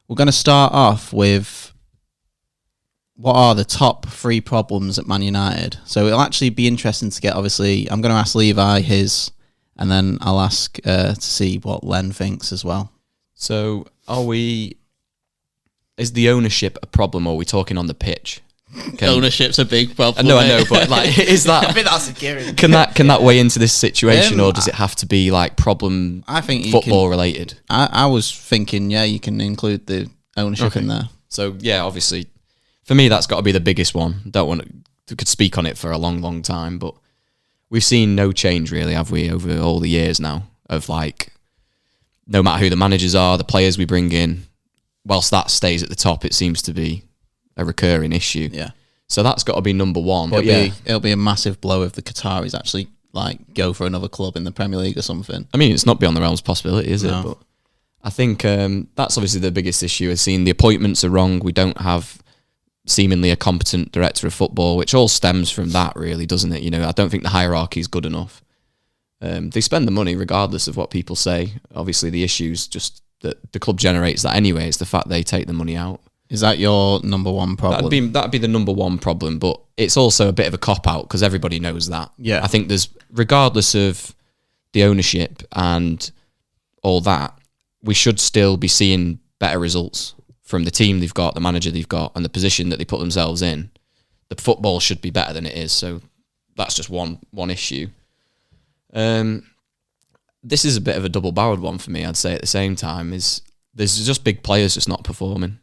we're going to start off with what are the top 3 problems at Man United. So it'll actually be interesting to get, obviously, I'm going to ask Levi his, and then I'll ask to see what Len thinks as well. So is the ownership a problem, or are we talking on the pitch? Ownership's a big problem. I know, but like, is that? I think that's a given. Can that weigh into this situation, or does it have to be like problem? I think football related. I was thinking, you can include the ownership in there. So yeah, obviously, for me, that's got to be the biggest one. Could speak on it for a long, long time, but we've seen no change really, have we, over all the years now? Of like, no matter who the managers are, the players we bring in, whilst that stays at the top, it seems to be a recurring issue. Yeah. So that's got to be number one. But it'll be a massive blow if the Qataris actually like go for another club in the Premier League or something. I mean, it's not beyond the realms of possibility, is No. it? But I think that's obviously the biggest issue. Is seeing the appointments are wrong. We don't have seemingly a competent director of football, which all stems from that, really, doesn't it? You know, I don't think the hierarchy is good enough. They spend the money regardless of what people say. Obviously, the issue's just that the club generates that anyway. It's the fact they take the money out. Is that your number one problem? That'd be the number one problem, but it's also a bit of a cop-out because everybody knows that. Yeah. I think regardless of the ownership and all that, we should still be seeing better results from the team they've got, the manager they've got, and the position that they put themselves in. The football should be better than it is, so that's just one issue. This is a bit of a double-barreled one for me, I'd say, at the same time, is there's just big players just not performing.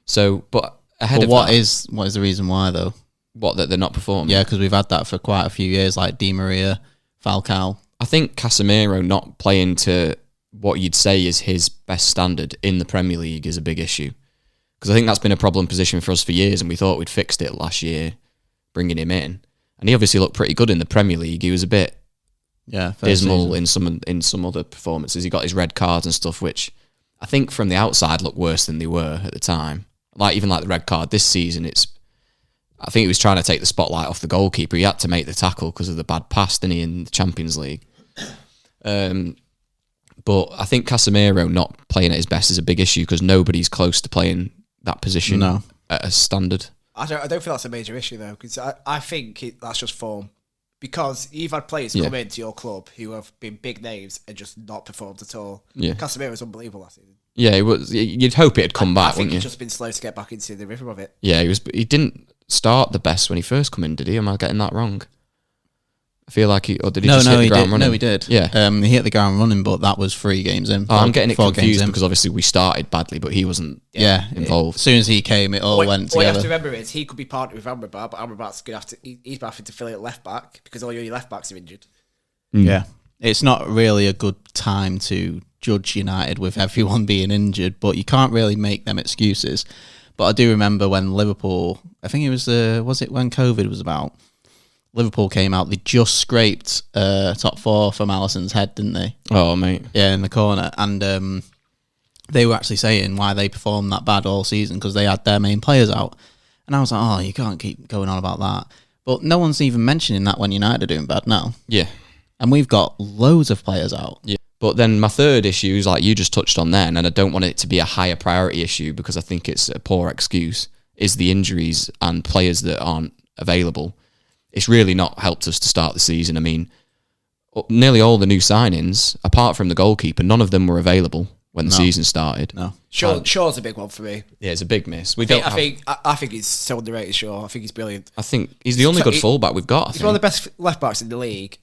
So, but ahead of what that, is the reason why though? What, that they're not performing? Yeah, because we've had that for quite a few years, like Di Maria, Falcao. I think Casemiro not playing to what you'd say is his best standard in the Premier League is a big issue. Because I think that's been a problem position for us for years, and we thought we'd fixed it last year, bringing him in. And he obviously looked pretty good in the Premier League. He was a bit dismal in some other performances. He got his red cards and stuff, which I think from the outside looked worse than they were at the time. Even like the red card this season, I think he was trying to take the spotlight off the goalkeeper. He had to make the tackle because of the bad pass, didn't he, in the Champions League? But I think Casemiro not playing at his best is a big issue because nobody's close to playing that position at a standard. I don't think that's a major issue though, because I think that's just form. Because you've had players come into your club who have been big names and just not performed at all. Yeah. Casemiro was unbelievable last season. Yeah, it was. You'd hope it'd come back, wouldn't you? I think he's just been slow to get back into the rhythm of it. Yeah, he didn't start the best when he first come in, did he? Am I getting that wrong? I feel like did he just hit the ground running? No, he did. Yeah. He hit the ground running, but that was 3 games in. I'm getting it confused because obviously we started badly, but he wasn't involved. As soon as he came, it all went together. What you have to remember is he could be partnered with Amrabat, but Amrabat's going to have to, he's having to fill in at left back because all your left backs are injured. Yeah. It's not really a good time to judge United with everyone being injured, but you can't really make them excuses. But I do remember when Liverpool, I think it was when COVID was about, Liverpool came out, they just scraped top 4 from Alisson's head, didn't they? Oh, mate. Yeah, in the corner. And they were actually saying why they performed that bad all season because they had their main players out. And I was like, you can't keep going on about that. But no one's even mentioning that when United are doing bad now. Yeah. And we've got loads of players out. Yeah. But then my third issue is like you just touched on then, and I don't want it to be a higher priority issue because I think it's a poor excuse, is the injuries and players that aren't available. It's really not helped us to start the season. I mean, nearly all the new signings, apart from the goalkeeper, none of them were available when the season started. No. Shaw's a big one for me. Yeah, it's a big miss. I think he's so underrated, Shaw. I think he's brilliant. I think he's the only good fullback we've got. He's one of the best left backs in the league,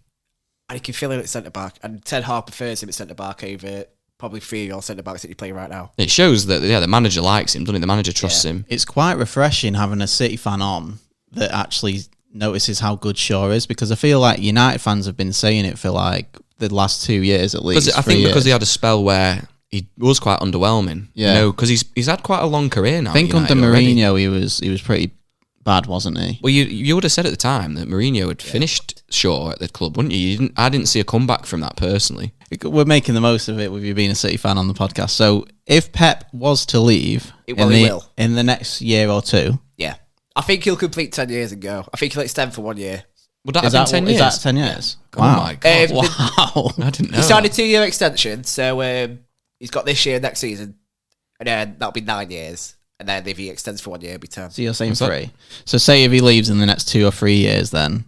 and he can fill in at centre back. And Ten Hag prefers him at centre back over probably 3 of your centre backs that you play right now. It shows that the manager likes him, doesn't he? The manager trusts him. It's quite refreshing having a City fan on that actually notices how good Shaw is, because I feel like United fans have been saying it for like the last 2 years at least. I think because he had a spell where he was quite underwhelming. Yeah, you know, because he's had quite a long career now. I think under Mourinho he was pretty bad, wasn't he? Well, you would have said at the time that Mourinho had finished Shaw at the club, wouldn't you? I didn't see a comeback from that personally. We're making the most of it with you being a City fan on the podcast. So if Pep was to leave he will. in the next year or two, yeah, I think he'll complete 10 years and go. I think he'll extend for 1 year. Would that have been 10 years? Is that 10 years? Wow. Oh my God. Wow. I didn't know. He signed a 2-year extension, so he's got this year, next season, and then that'll be 9 years. And then if he extends for 1 year, it'll be 10. So you're saying 3. So say if he leaves in the next 2 or 3 years, then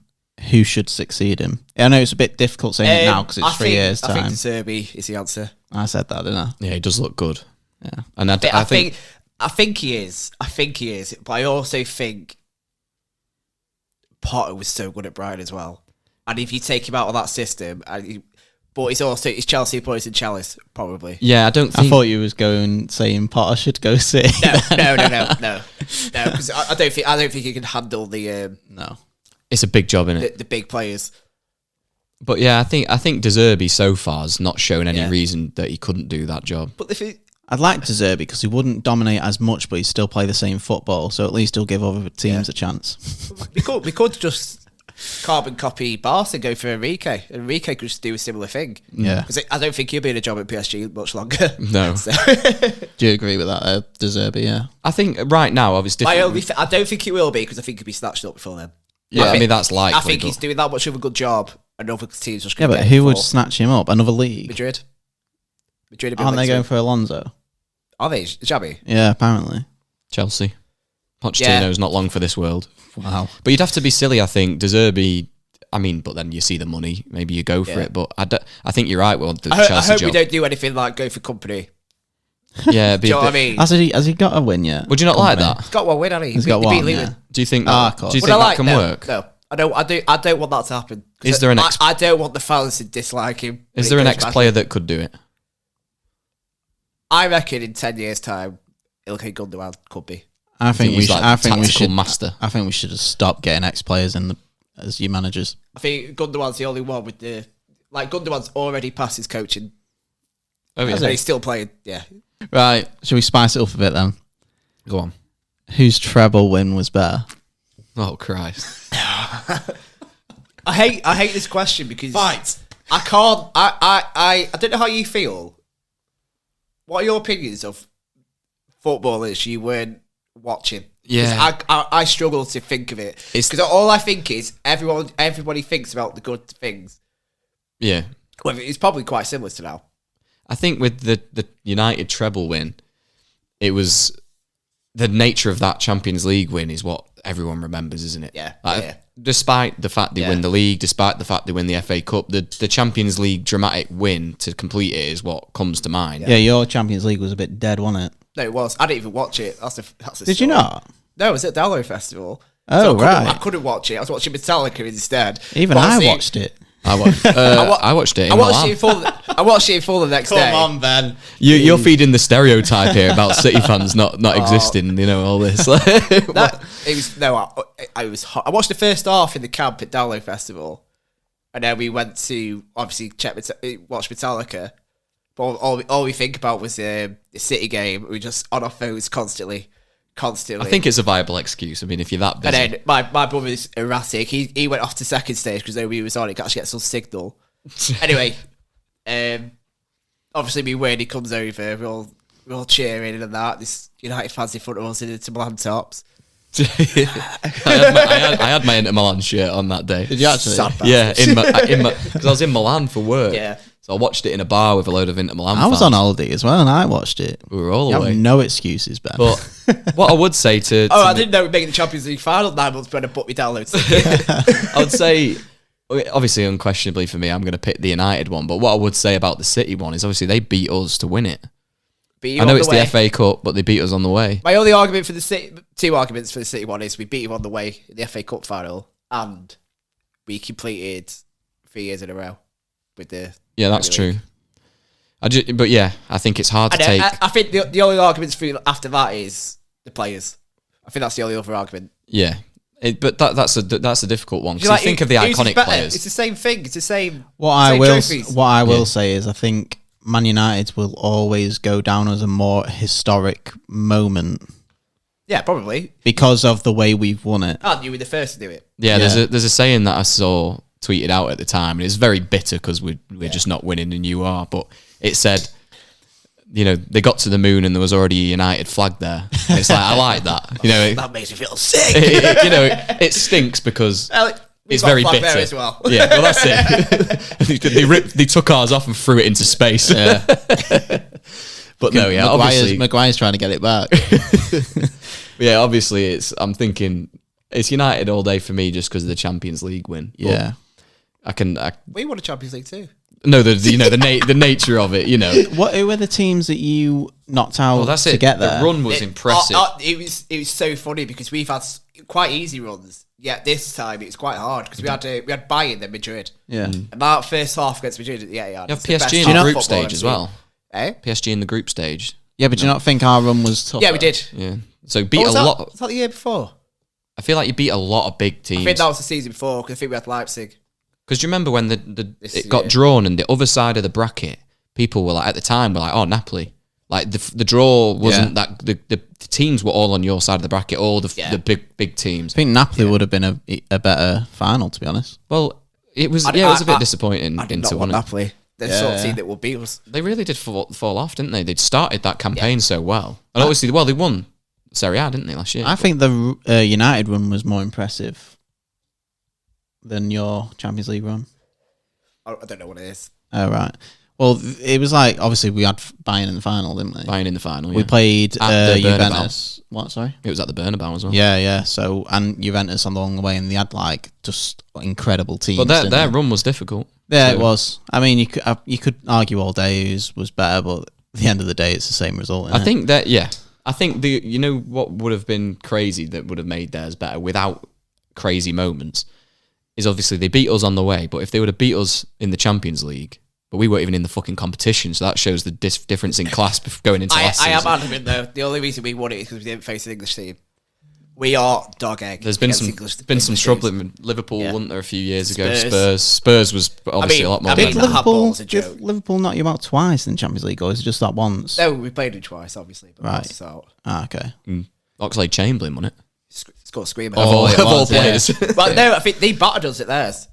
who should succeed him? I know it's a bit difficult saying it now because it's 3 years' time. I think De Zerbi is the answer. I said that, didn't I? Yeah, he does look good. Yeah, and I think he is. I think he is. But I also think Potter was so good at Brighton as well. And if you take him out of that system, but it's Chelsea poison chalice, probably. Yeah, I thought you was saying Potter should go City. No. Because I don't think he can handle the no. It's a big job, isn't it? The big players. But yeah, I think De Zerbi so far has not shown any reason that he couldn't do that job. But I'd like De Zerbi because he wouldn't dominate as much, but he'd still play the same football. So at least he'll give other teams a chance. We could just carbon copy Barca and go for Enrique. Enrique could just do a similar thing. Yeah. Because I don't think he'll be in a job at PSG much longer. No. Do you agree with that, De Zerbi? Yeah. I think right now, obviously, I don't think he will be because I think he'll be snatched up before then. Yeah, I mean, that's likely. I think he's doing that much of a good job and other teams just but who would snatch him up? Another league? Madrid Aren't they going for Alonso? Are they? Xabi? Yeah, apparently. Chelsea. Pochettino's not long for this world. Wow. But you'd have to be silly, I think. De Zerbi, I mean, but then you see the money. Maybe you go for it. But I think you're right. Well, I hope we don't do anything like go for company. Yeah, do you know what I mean? Has he got a win yet? Would you not like that? He's got one win, hasn't he? He's got one. Yeah. Do you think that, can work? No. I don't want that to happen. Is there an I don't want the fans to dislike him. Is there an ex-player that could do it? I reckon in 10 years' time, Ilkay Gundogan could be. I think we should master. I think we should just stop getting ex-players as your managers. I think Gundogan's the only one with Gundogan's already passed his coaching. Oh yeah, he's still playing. Yeah. Right. Shall we spice it up a bit then? Go on. Whose treble win was better? Oh Christ! I hate this question because fight. I can't. I don't know how you feel. What are your opinions of footballers you weren't watching? Yeah, I struggle to think of it because all I think is everybody thinks about the good things. Yeah, well, it's probably quite similar to now. I think with the United treble win, it was the nature of that Champions League win is what everyone remembers, isn't it? Yeah. Despite the fact they win the league, despite the fact they win the FA Cup, the Champions League dramatic win to complete it is what comes to mind. Yeah, your Champions League was a bit dead, wasn't it? No, it was. I didn't even watch it. That's a Did you not? No, it was at Download Festival. Oh, right. I couldn't watch it. I was watching Metallica instead. Even I watched it. I watched it. I watched it in full the next day. Come on, Ben. You're feeding the stereotype here about City fans not existing. You know all this. I watched the first half in the camp at Download Festival, and then we went to obviously watch Metallica. But all we think about was the City game. We just on our phones constantly. I think it's a viable excuse. I mean, if you're that busy. And then my brother's erratic. He went off to second stage because nobody was on. He could actually get some signal. Anyway, obviously me when he comes over, we're all cheering and that. This United fans in front of us in the Milan tops. I had my Inter Milan shirt on that day. Did you actually? Yeah, because I was in Milan for work. Yeah. So I watched it in a bar with a load of Inter Milan fans. I was on holiday as well, and I watched it. We were all you away. Have no excuses, Ben. But what I would say to I didn't know we'd make the Champions League final 9 months when I put me downloads. I would say, obviously, unquestionably for me, I'm going to pick the United one. But what I would say about the City one is obviously they beat us to win it. I know it's the FA Cup, but they beat us on the way. My only argument for the City, 2 arguments for the City one is we beat him on the way in the FA Cup final, and we completed 3 years in a row with the. Yeah, that's true. But yeah, I think it's hard to take. I think the only arguments for after that is the players. I think that's the only other argument. Yeah, but that's a difficult one. Because you think of the iconic players. It's the same thing. It's the same. What I will say is I think Man United will always go down as a more historic moment. Yeah, probably because of the way we've won it. And you were the first to do it. Yeah, there's a saying that I saw tweeted out at the time, and it's very bitter because we're just not winning, and you are. But it said, they got to the moon and there was already a United flag there. And it's like I like that. That makes me feel sick. It stinks because it's very bitter there as well. Yeah, well that's it. They took ours off and threw it into space. Yeah. But But no, yeah, obviously, Maguire's trying to get it back. yeah, obviously, I'm thinking it's United all day for me just because of the Champions League win. Yeah, We won a Champions League too. No, the nature of it, Who were the teams that you knocked out Well, that's to it. get there? The run was impressive. It was so funny because we've had quite easy runs. Yeah, this time it's quite hard because we had Bayern then Madrid. Yeah. And that first half against Madrid at the Etihad. You have it's the best PSG in half the of group football stage I've as seen. well. Eh? PSG in the group stage. Yeah, but do you not think our run was tough? Yeah, we did. Yeah. So beat Was a that, lot. was that the year before? I feel like you beat a lot of big teams. I think that was the season before because I think we had Leipzig. Because do you remember when This it got year. drawn and the other side of the bracket, people were like, at the time, were like, oh, Napoli. Like the draw wasn't that the teams were all on your side of the bracket, all the big teams. I think Napoli would have been a better final, to be honest. Well, it was it was a bit disappointing. I did not into want one. Napoli. They're the sort of team that will beat us. They really did fall off, didn't they? They'd started that campaign so well, and obviously, they won Serie A, didn't they, last year? I think the United run was more impressive than your Champions League run. I don't know what it is. Oh, right. Well, it was like, obviously, we had Bayern in the final, didn't we? Bayern in the final. We Yeah. played At the Juventus. What, sorry? It was at the Bernabeu as well. Yeah. So, and Juventus on the long way, and they had like just incredible teams. But didn't their they? run was difficult. Yeah, So- it was. I mean, you could argue all day whose was better, but at the end of the day, it's the same result. I think that I think what would have been crazy that would have made theirs better without crazy moments is obviously they beat us on the way, but if they would have beat us in the Champions League, but we weren't even in the fucking competition, so that shows the difference in class going into last I am season. adamant though. The only reason we won it is because we didn't face an English team. We are dog egg. There's been against some English trouble teams. in Liverpool, Yeah. wasn't there, a few years ago? Spurs. Spurs was obviously a lot more. I mean, Did memorable. the handball Liverpool, was a joke. did Liverpool knock you out twice in Champions League, or is it just that once? No, we played them twice, obviously. But Right. lost us out. Ah, okay. Oxlade-Chamberlain, wasn't it? Score screamer. Of all was, yeah. players. But no, I think they battered us at theirs.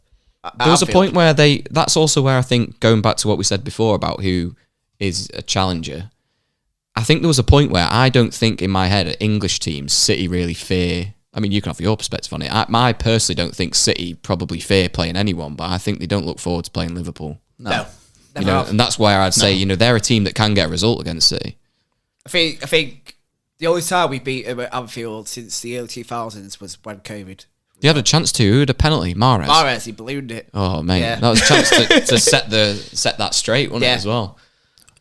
There was a point where that's also where I think, going back to what we said before about who is a challenger, I think there was a point where I don't think in my head at English teams, City really fear. I mean, you can have your perspective on it. I personally don't think City probably fear playing anyone, but I think they don't look forward to playing Liverpool. No. You know, and that's why I'd say, they're a team that can get a result against City. I think the only time we beat them at Anfield since the early 2000s was when COVID. You had a chance to. Who had a penalty? Mahrez. Mahrez, he ballooned it. Oh, mate. Yeah. That was a chance to set that straight, wasn't it, as well?